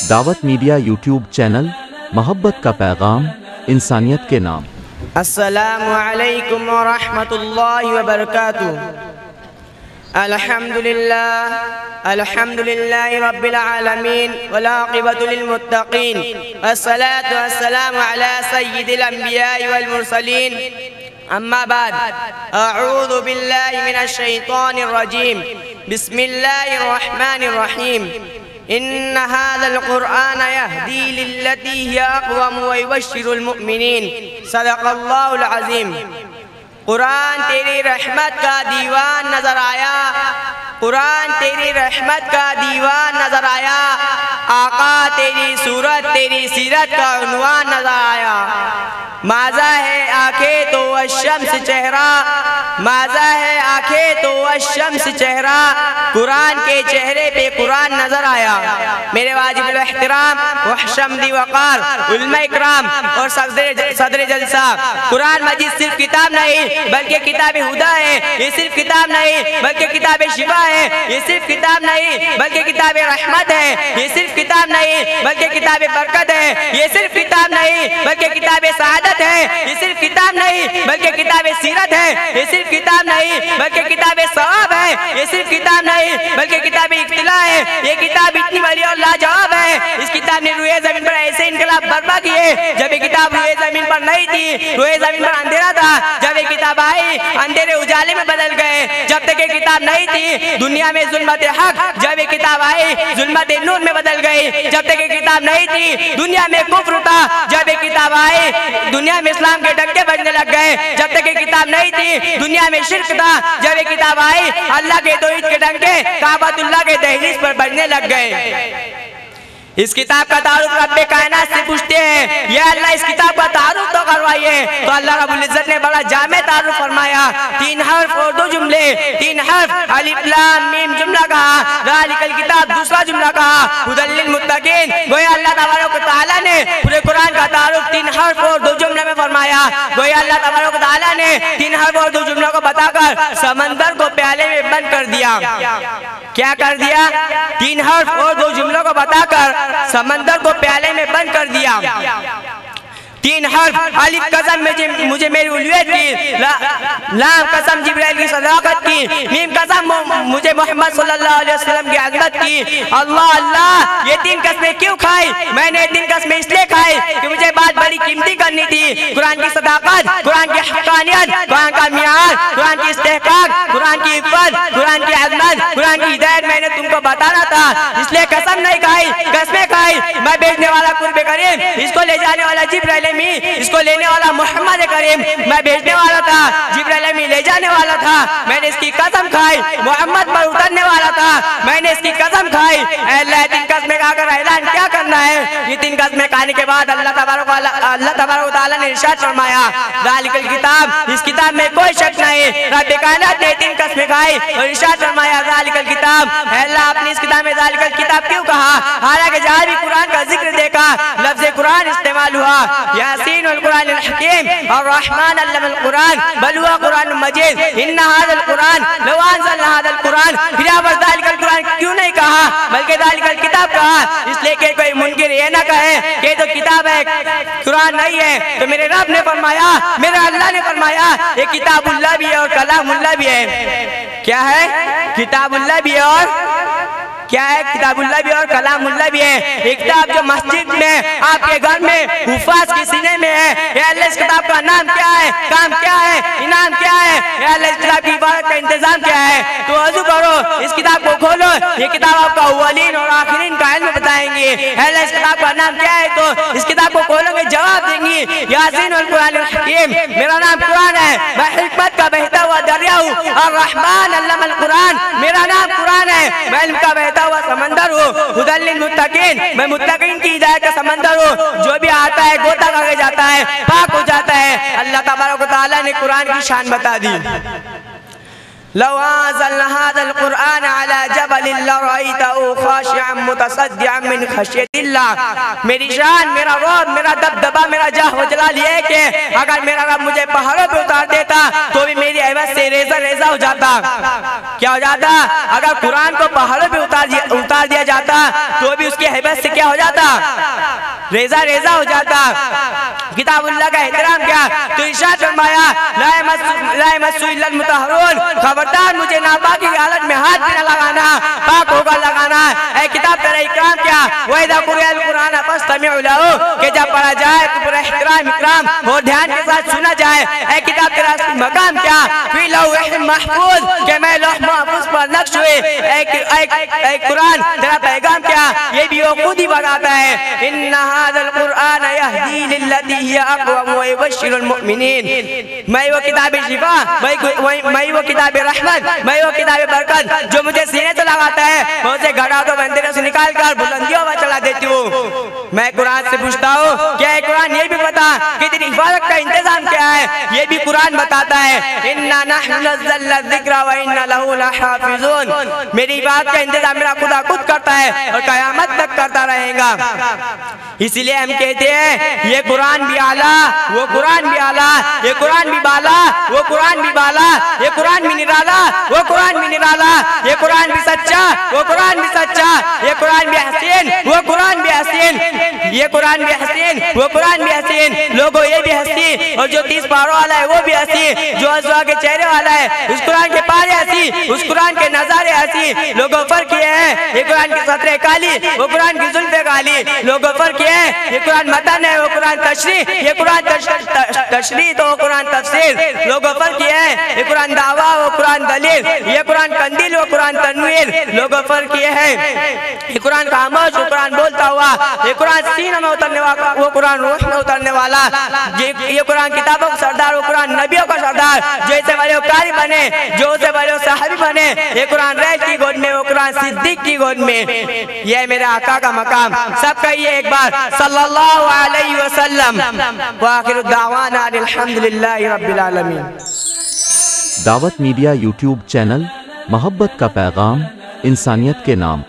دعوت media YouTube channel, محبت کا پیغام، انسانیت کے نام۔ السلام علیکم ورحمۃ اللہ وبرکاتہ۔ الحمد للہ رب العالمین والعاقبۃ للمتقین، والصلاة والسلام علی سید الانبیاء والمرسلین، اما بعد، اعوذ باللہ من الشیطان الرجیم، بسم اللہ الرحمن الرحیم۔ ان هذا القرآن يهدي للتي هي اقوم ويبشر المؤمنين، صدق اللہ العظیم۔ قرآن تیری رحمت کا دیوان نظر آیا، قرآن تیری رحمت کا دیوان نظر آیا، آقا تیری صورت تیری سیرت کا عنوان نظر آیا۔ ماذا ہے آنکھیں تو الشمس چہرہ، ماذا ہے آنکھیں تو الشمس چہرہ، قرآن کے چہرے پہ قرآن نظر آیا۔ میرے واجب الاحترام وحشمدی وقار علماء اکرام اور صدر جلسہ، قرآن مجید صرف کتاب نہیں بلکہ کتاب ہدا ہے، یہ صرف کتاب نہیں بلکہ کتاب شفا ہے، یہ صرف کتاب نہیں بلکہ کتاب رحمت ہے، یہ صرف کتاب نہیں بلکہ کتاب برکت ہے، یہ صرف کتاب نہیں بلکہ کتاب سعادت ہے، یہ صرف کتاب نہیں بلکہ کتاب سیرت ہے، یہ صرف کتاب نہیں بلکہ کتاب ثواب ہے، یہ صرف کتاب نہیں بلکہ کتاب اطلاع ہے۔ یہ کتاب اتنی بڑی اور لاجواب ہے، اس کتاب نے روئے زمین پر ایسے انقلاب برپا کیے۔ جب یہ کتاب روئے زمین پر نہیں تھی، روئے زمین پر اندھیرا تھا، جب یہ کتاب آئی اندھیرے اجالے میں بدل گئے۔ جب تک یہ کتاب نہیں تھی دنیا میں ظلمت حق، جب یہ کتاب آئی ظلمت نور میں بدل گئی۔ جب تک یہ کتاب نہیں تھی دنیا میں کفر اٹھا، جب یہ کتاب آئی دنیا میں اسلام کے ڈنکے بجنے لگ گئے۔ جب تک یہ کتاب نہیں تھی دنیا میں شرک تھا، جب یہ کتاب آئی اللہ کے توحید کے ڈنکے کعبۃ اللہ کے دہلیز پر بجنے لگ گئے۔ اس کتاب کا تعارف رب کائنات سے پوچھتے ہیں، یا اللہ اس کتاب کا تعارف تو کروائیے، تو اللہ رب العزت نے بڑا جامع تعارف فرمایا۔ 3 حرف اور 2 جملے، 3 حرف الف لام میم جملہ کہا، ذالک الکتاب دوسرا جملہ کہا، ھدی للمتقین۔ گویا اللہ تبارک و تعالیٰ نے پورے قرآن کا تعارف 3 حرف اور 2 جملے میں فرمایا۔ گویا اللہ تبارک و تعالیٰ نے 3 حرف اور 2 جملوں کو بتا کر سمندر کو پیالے میں بند کر دیا۔ کیا کر دیا؟ 3 حرف اور 2 جملوں کو بتا کر سمندر کو پیالے میں بند کر دیا۔ 3 حرف، الف قسم مجھے میری الوہیت کی، لام قسم جبرائیل کی صداقت کی، میم قسم مجھے محمد صلی اللہ علیہ وسلم کی عقیدت کی۔ اللہ اللہ، یہ 3 قسمیں کیوں کھائی؟ میں نے 3 قسمیں اس لیے کھائی کہ مجھے بات بڑی قیمتی کرنی تھی۔ قرآن کی صداقت، قرآن کی حقانیت، قرآن کا معیار، قرآن کی استحقاق، قرآن کی عفت، قرآن کی عظمت، قرآن کی ہدایت میں نے تم کو بتانا تھا، اس لیے قسم نہیں کھائی، قسمیں کھائی۔ میں بھیجنے والا قرب کریم، اس کو لے جانے والا جبرائیل، اس کو لینے والا محمد کریم، میں بھیجنے والا تھا، جبرائیل امین لے جانے والا تھا، میں نے اس کی قسم کھائی۔ محمد پر اترنے والا تھا، میں نے اس کی قسم کھائی۔ اے اللہ، 3 قسمیں کھا کر اعلان کیا کرنا ہے؟ یہ 3 قسمیں کھانے کے بعد اللہ تبارک و تعالیٰ نے ارشاد فرمایا، ذالک الکتاب، اس کتاب میں کوئی شک نہیں۔ رب کائنات نے 3 قسمیں کھائی اور ارشاد فرمایا ذالک الکتاب۔ اے اللہ، آپ نے اس کتاب میں ذالک الکتاب کیوں کہا؟ حالانکہ جہاں بھی قرآن کا ذکر دیکھا لفظ قرآن استعمال ہوا۔ یاسین والقرآن الحکیم، الرحمن علم القرآن بل ہوا قرآن مجید، ان هذا القرآن لو انزلنا هذا القرآن، پھر یہاں پر ذالک القرآن کیوں نہیں کہا بلکہ ذالک الکتاب کہا؟ اس لیے کہ کوئی منکر یہ نہ کہے کہ تو کتاب ہے قرآن نہیں ہے، تو میرے رب نے فرمایا، میرا اللہ نے فرمایا، یہ کتاب اللہ بھی ہے اور کلام اللہ بھی ہے۔ کیا ہے؟ کتاب اللہ بھی ہے اور کیا ہے؟ کتاب اللہ بھی اور کلام اللہ بھی ہے۔ ایک کتاب جو مسجد میں، آپ کے گھر میں، حفاظ کے سینے میں ہے۔ اے اللہ، اس کتاب کا نام کیا ہے؟ کام کیا ہے؟ انعام کیا ہے؟ اے اللہ، اس کتاب کی عبادت کا انتظام کیا ہے؟ تو وضو کرو، اس کتاب کو کھولو، یہ کتاب آپ کا اولین اور آخرین کا علم بتائیں گی۔ اے اللہ، اس کتاب کا نام کیا ہے؟ تو اس کتاب کو کھولو گے جواب دیں گی۔ یاسین والقرآن الحکیم، میرا نام قرآن ہے، میں حکمت کا بہتا ہوا دریا ہوں۔ الرحمن علم القرآن، میرا نام قرآن ہے، میں علم کا بہتا ہوا سمندر ہوں۔ ھدی للمتقین، میں متقین کی ہدایت کا سمندر ہوں، جو بھی آتا ہے گوتا کر کے جاتا ہے، پاک ہو جاتا ہے۔ اللہ تبارک و تعالیٰ نے قرآن کی شان بتا دی۔ لو انزلنا هذا القرآن على جبل لرأيته خاشعا متصدعا من خشية اللہ. میری شان، میرا رعب، میرا دبدبہ، میرا جاہ و جلال یہ ہے کہ اگر میرا رب مجھے پہاڑوں پہ اتار دیتا تو بھی میری عبادت سے ریزہ ریزہ ہو جاتا. کیا ہو جاتا؟ اگر قرآن کو پہاڑوں پہ اتار دیا جاتا تو بھی اس کی عبادت سے کیا ہو جاتا؟ ریزہ ریزہ ہو جاتا. کتاب اللہ کا احترام کیا؟ تو ارشاد فرمایا لا یمسہ الا المطہرون، خبردار مجھے ناپاکی کی حالت میں ہاتھ بھی نہ لگانا، پاک ہوگا لگانا. اے کتاب تیرا اکرام کیا؟ وَإِذَا قُرِئَ الْقُرْآنَ فَاسْتَمِعُوا لَهُ، کہ جب پڑھا جائے تو پورا احترام اکرام اور دھیان کے ساتھ سنا جائے. اے کتاب تیرا مقام کیا؟ فِي لَوْحٍ مَحْفُوظ، کہ میں لوح محفوظ پر نقش ہوئے. اے قرآن تیرا پیغام کیا؟ یہ بھی وہ خود ہی بتاتا ہے إِنَّ هَذَا الْقُرْآنَ يَهْدِي لِلَّتِي هِيَ أَقْوَمُ وَيُبَشِّرُ الْمُؤْمِنِينَ. میں وہ کتاب شفا، میں وہ کتاب رحمت، میں وہ کتاب برکت جو مجھے سینے سے لگاتا ہے، میں اسے گھڑا تو بندروں سے نکال کر بلندیوں پر چلا دیتی ہوں. میں قرآن سے پوچھتا ہوں کیا قرآن یہ بھی بتا کہ تیری حفاظت کا انتظام کیا ہے؟ یہ بھی قرآن بتاتا ہے إِنَّا نَحْنُ نَزَّلْنَا الذِّكْرَ وَإِنَّا لَهُ لَحَافِظُونَ. میری بات کا انتظام میرا خدا خود کرتا ہے اور قیامت تک کرتا رہے گا. اسی لیے ہم کہتے ہیں یہ قرآن بھی اعلیٰ، وہ قرآن بھی اعلیٰ، یہ قرآن بھی بالا، وہ قرآن بھی بالا، یہ قرآن بھی نرالا، وہ قرآن بھی نرالا، یہ قرآن بھی سچا، وہ قرآن بھی سچا، یہ قرآن بھی حسین، وہ قرآن بھی حسین، یہ قرآن بھی حسین، وہ قرآن بھی حسین. لوگوں یہ بھی ہستی، اور جو 30 پاروں والا ہے وہ بھی ہستی، جو ازواج کے چہرے والا ہے اس قرآن کے پارے ہستی، اس قرآن کے نظارے ہستی. لوگوں فرق یہ ہے یہ قرآن کی سطریں کالی، وہ قرآن کی زلفیں کالی. لوگوں فرق یہ ہے یہ قرآن متن ہے، وہ قرآن تشریح، یہ قرآن تشریح تو وہ قرآن تفسیر. لوگوں فرق یہ ہے یہ قرآن دعویٰ، وہ قرآن دلیل، یہ قرآن قندیل، وہ قرآن تنویر. لوگوں فرق یہ ہے یہ قرآن خاموش، وہ قرآن بولتا ہوا، یہ قرآن سینہ میں اترنے والا، وہ قرآن روح میں اترنے والا. یہ قرآن کتابوں کا سردار، وہ قرآن نبیوں کا سردار، جو اسے بڑے قاری بنے، جو اسے بڑے صحابی بنے. یہ قرآن ریش کی گود میں، وہ قرآن صدیق کی گود میں. یہ میرے آقا کا مقام. سب کہیے ایک بار صلی اللہ علیہ وسلم. وآخر الدعوانا الحمدللہ رب العالمین. دعوت میڈیا یوٹیوب چینل، محبت کا پیغام، انسانیت کے نام.